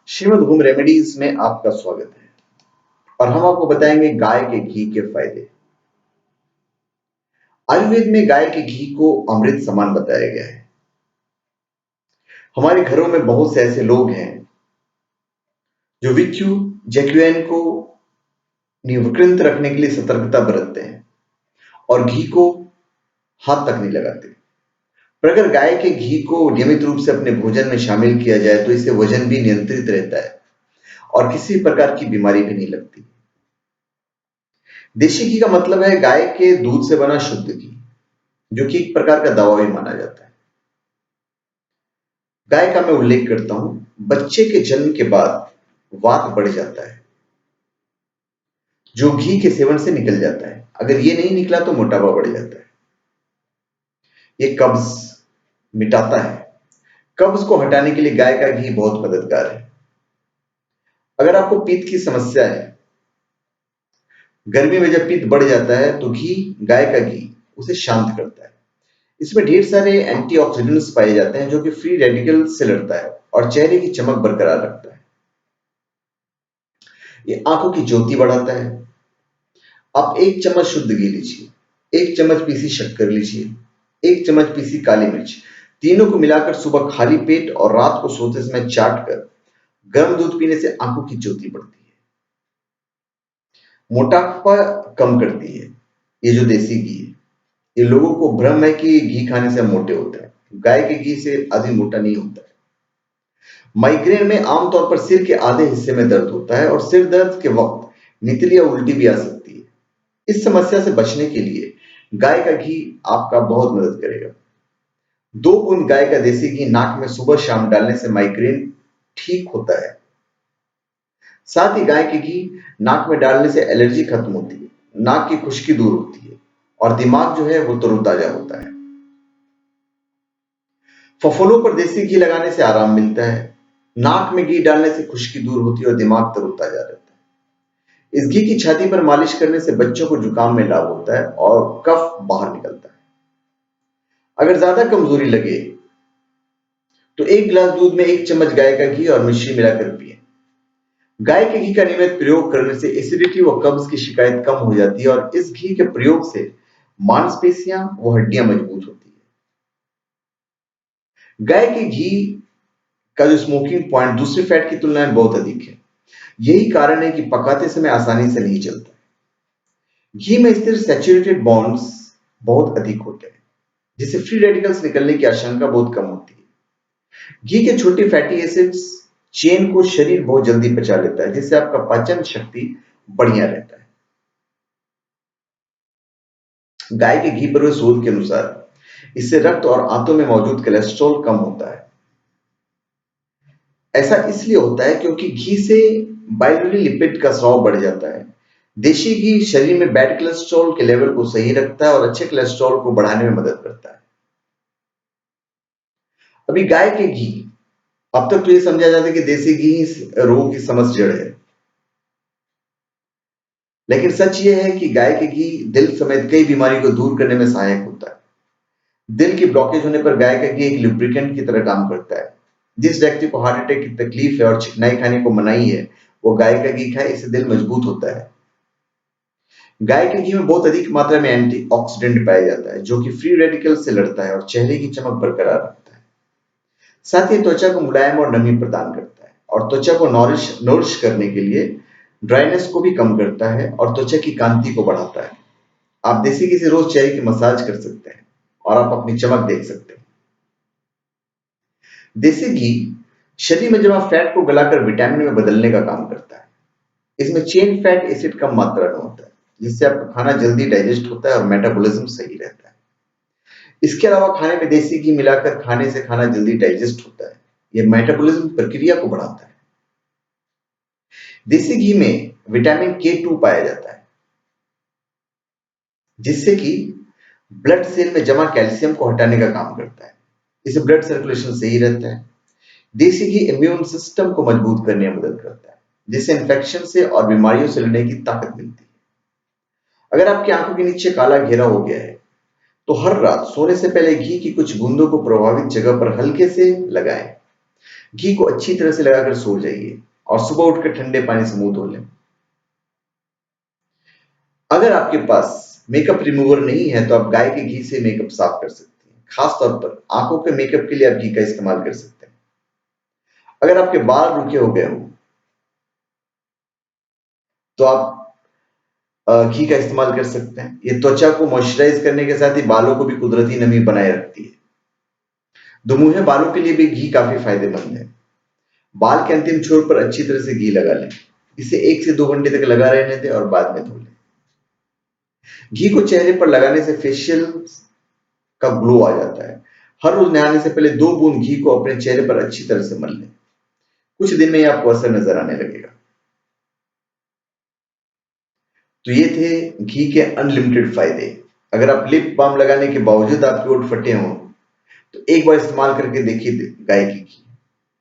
Shrimad home remedies में आपका स्वागत है और हम आपको बताएंगे गाय के घी के फायदे। आयुर्वेद में गाय के घी को अमृत समान बताया गया है। हमारे घरों में बहुत से ऐसे लोग हैं जो विक्यू जैक्यूएन को निवृत्त रखने के लिए सतर्कता बरतते हैं और घी को हाथ तक नहीं लगाते। पर अगर गाय के घी को नियमित रूप से अपने भोजन में शामिल किया जाए तो इससे वजन भी नियंत्रित रहता है और किसी प्रकार की बीमारी भी नहीं लगती। देशी घी का मतलब है गाय के दूध से बना शुद्ध घी, जो कि एक प्रकार का दवा भी माना जाता है। गाय का मैं उल्लेख करता हूं। बच्चे के जन्म के बाद वात बढ़ जाता है, जो घी के सेवन से निकल जाता है। अगर ये नहीं निकला तो मोटापा बढ़ जाता है। ये कब्ज मिटाता है। कब्ज को हटाने के लिए गाय का घी बहुत मददगार है। अगर आपको पित्त की समस्या है, गर्मी में जब पित्त बढ़ जाता है तो गाय का घी उसे शांत करता है। इसमें ढेर सारे एंटीऑक्सीडेंट्स पाए जाते हैं जो कि फ्री रेडिकल से लड़ता है और चेहरे की चमक बरकरार रखता है। ये आंखों की ज्योति बढ़ाता है। आप 1 चम्मच शुद्ध घी लीजिए, 1 चम्मच पीसी शक्कर लीजिए, 1 चम्मच पीसी काली मिर्च, तीनों को मिलाकर सुबह खाली पेट और रात को सोते समय चाट कर गर्म दूध पीने से आंखों की ज्योति बढ़ती है। मोटापा कम करती है। ये जो देसी घी है, ये लोगों को भ्रम है कि घी खाने से हम मोटे होते हैं। गाय के घी से आदमी मोटा नहीं होता है। माइग्रेन में आमतौर पर सिर के आधे हिस्से में दर्द होता है और सिर दर्द के वक्त नितली या उल्टी भी आ सकती है। इस समस्या से बचने के लिए गाय का घी आपका बहुत मदद करेगा। 2 बूंद गाय का देसी घी नाक में सुबह शाम डालने से माइग्रेन ठीक होता है। साथ ही गाय के घी नाक में डालने से एलर्जी खत्म होती है, नाक की खुश्की दूर होती है और दिमाग जो है वो तरोताजा होता है। फफोलों पर देसी घी लगाने से आराम मिलता है। नाक में घी डालने से खुश्की दूर होती है और दिमाग तरोताजा रहता है। इस घी की छाती पर मालिश करने से बच्चों को जुकाम में लाभ होता है और कफ बाहर निकलता है। अगर ज्यादा कमजोरी लगे तो 1 गिलास दूध में 1 चम्मच गाय का घी और मिश्री मिलाकर पिए। गाय के घी का नियमित प्रयोग करने से एसिडिटी व कब्ज की शिकायत कम हो जाती है और इस घी के प्रयोग से मांसपेशियां व हड्डियां मजबूत होती है। गाय के घी का जो स्मोकिंग पॉइंट दूसरे फैट की तुलना में बहुत अधिक है। यही कारण है कि पकाते समय आसानी से नहीं जलता है। घी में स्थिर सैचुरेटेड बॉन्ड्स बहुत अधिक होते हैं, जिससे फ्री रेडिकल्स निकलने की आशंका बहुत कम होती है। घी के छोटे फैटी एसिड्स चेन को शरीर बहुत जल्दी पचा लेता है, जिससे आपका पाचन शक्ति बढ़िया रहता है। गाय के घी पर हुए शोध के अनुसार इससे रक्त और आंतों में मौजूद कोलेस्ट्रॉल कम होता है। ऐसा इसलिए होता है क्योंकि घी से बाइलरी लिपिड का स्राव बढ़ जाता है। देशी घी शरीर में बैड कोलेस्ट्रॉल के लेवल को सही रखता है और अच्छे कोलेस्ट्रॉल को बढ़ाने में मदद करता है। अभी गाय के घी, अब तक तो ये समझा जाता है कि देसी घी ही रोग की समस्त जड़ है, लेकिन सच ये है कि गाय के घी दिल समेत कई बीमारी को दूर करने में सहायक होता है। दिल की ब्लॉकेज होने पर गाय का घी एक लुब्रिकेंट की तरह काम करता है। जिस व्यक्ति को हार्ट अटैक की तकलीफ है और चिकनाई खाने को मनाही है, वो गाय का घी खाए, इससे दिल मजबूत होता है। गाय के घी में बहुत अधिक मात्रा में एंटीऑक्सीडेंट पाया जाता है, जो कि फ्री रेडिकल से लड़ता है और चेहरे की चमक बरकरार रखता है। साथ ही त्वचा को मुलायम और नमी प्रदान करता है और त्वचा को नॉरिश करने के लिए ड्राइनेस को भी कम करता है और त्वचा की कांति को बढ़ाता है। आप देसी घी से रोज चेहरे की मसाज कर सकते हैं और आप अपनी चमक देख सकते हैं। देसी घी शरीर में जमा फैट को गलाकर विटामिन में बदलने का काम करता है। इसमें चेन फैट एसिड कम मात्रा में होता है, जिससे आपका खाना जल्दी डाइजेस्ट होता है और मेटाबॉलिज्म सही रहता है। इसके अलावा खाने में देसी घी मिलाकर खाने से खाना जल्दी डाइजेस्ट होता है। यह मेटाबॉलिज्म प्रक्रिया को बढ़ाता है। देसी घी में विटामिन K2 पाया जाता है, जिससे कि ब्लड सेल में जमा कैल्शियम को हटाने का काम करता है। इससे ब्लड सर्कुलेशन सही रहता है। देसी घी इम्यून सिस्टम को मजबूत करने में मदद करता है, जिससे इंफेक्शन से और बीमारियों से लड़ने की ताकत मिलती है। अगर आपकी आंखों के नीचे काला घेरा हो गया है, तो हर रात सोने से पहले घी की कुछ बूंदों को प्रभावित जगह पर हल्के से लगाएं। घी को अच्छी तरह से लगाकर सो जाइए और सुबह उठकर ठंडे पानी से मुंह धो लें। अगर आपके पास मेकअप रिमूवर नहीं है तो आप गाय के घी से मेकअप साफ कर सकते हैं। खास तौर पर आंखों के मेकअप के लिए आप घी का इस्तेमाल कर सकते हैं। अगर आपके बाल रूखे हो गए हो तो आप घी का इस्तेमाल कर सकते हैं। ये त्वचा को मॉइस्चराइज करने के साथ ही बालों को भी कुदरती नमी बनाए रखती है। दुमुहे बालों के लिए भी घी काफी फायदेमंद है। बाल के अंतिम छोर पर अच्छी तरह से घी लगा लें। इसे 1 से 2 घंटे तक लगा रहने दें और बाद में धो लें। घी को चेहरे पर लगाने से फेशियल का ग्लो आ जाता है। हर रोज नहाने से पहले 2 बूंद घी को अपने चेहरे पर अच्छी तरह से मल लें। कुछ दिन में ही आपको असर नजर आने लगेगा। तो ये थे घी के अनलिमिटेड फायदे। अगर आप लिप बाम लगाने के बावजूद आपके होंठ फटे हों तो एक बार इस्तेमाल करके देखिए गाय की घी।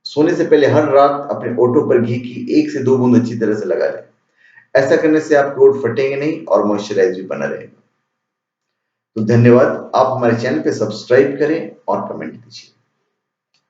सोने से पहले हर रात अपने होठों पर घी की 1 से 2 बूंद अच्छी तरह से लगा लें। ऐसा करने से आपके होंठ फटेंगे नहीं और मॉइस्चराइज भी बना रहेगा। तो धन्यवाद। आप हमारे चैनल पे सब्सक्राइब करें और कमेंट कीजिए।